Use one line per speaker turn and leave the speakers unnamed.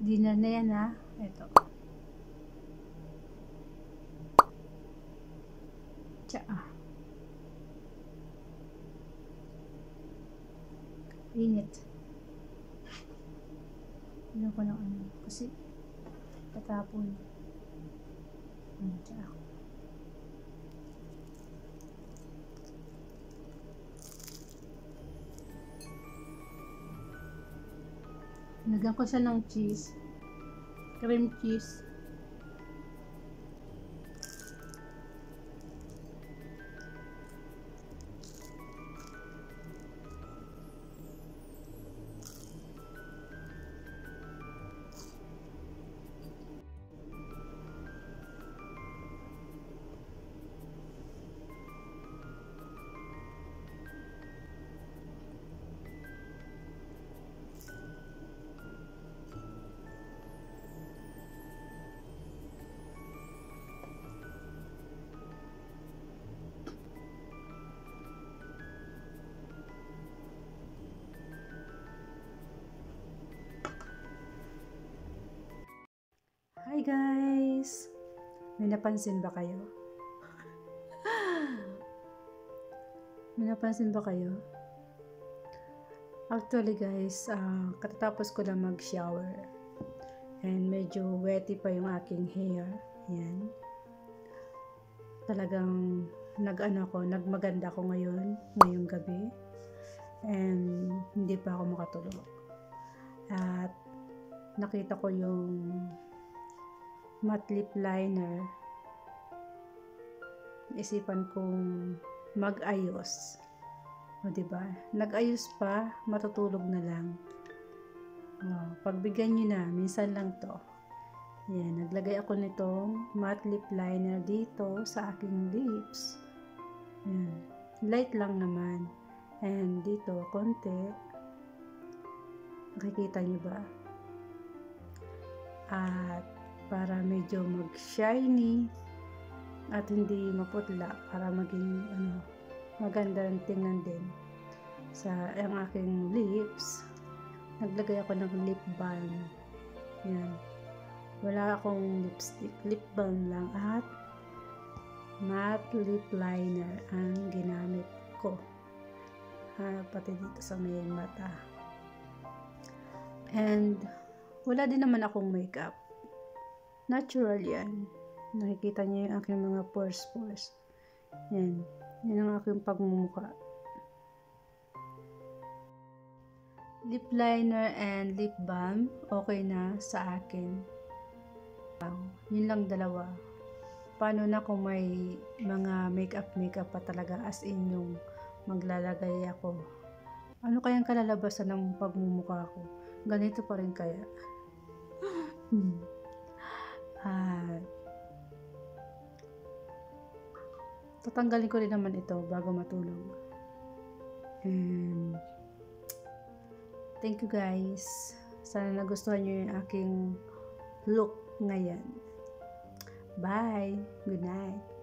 Dinner na yan ha. Ito. Tsaa. Init. Ano ko ng ano. Kasi patapon. Tsaa. Lagyan ko siya ng cheese. Cream cheese. Hi guys! May napansin ba kayo? May napansin ba kayo? Actually guys, katatapos ko lang mag-shower. And medyo wetty pa yung aking hair. Yan. Talagang nagmaganda ko ngayong gabi. And hindi pa ako makatulog. At nakita ko yung matte lip liner. Isipan kong mag-ayos. O diba? Nag-ayos pa, matutulog na lang. Pagbigyan nyo na, minsan lang to. Yan, naglagay ako nitong matte lip liner dito sa aking lips. Yan. Light lang naman. And dito, konti. Nakikita nyo ba? At para medyo mag-shiny at hindi maputla, para maging maganda ang tingnan din sa ang aking lips. Naglagay ako ng lip balm. Yan. Wala akong lipstick, lip balm lang at matte lip liner ang ginamit ko. Pati dito sa may mata. And wala din naman akong makeup. Natural yan. Nakikita niyo yung aking mga pores. Yan. Yan ang aking pagmumukha. Lip liner and lip balm, okay na sa akin. Yun lang dalawa. Paano na kung may mga makeup pa talaga, as in yung maglalagay ako? Ano kayang kalalabasan ng pagmumukha ko? Ganito pa rin kaya? Tatanggalin ko rin naman ito bago matulog. And thank you guys. Sana nagustuhan nyo yung aking look ngayon. Bye! Good night!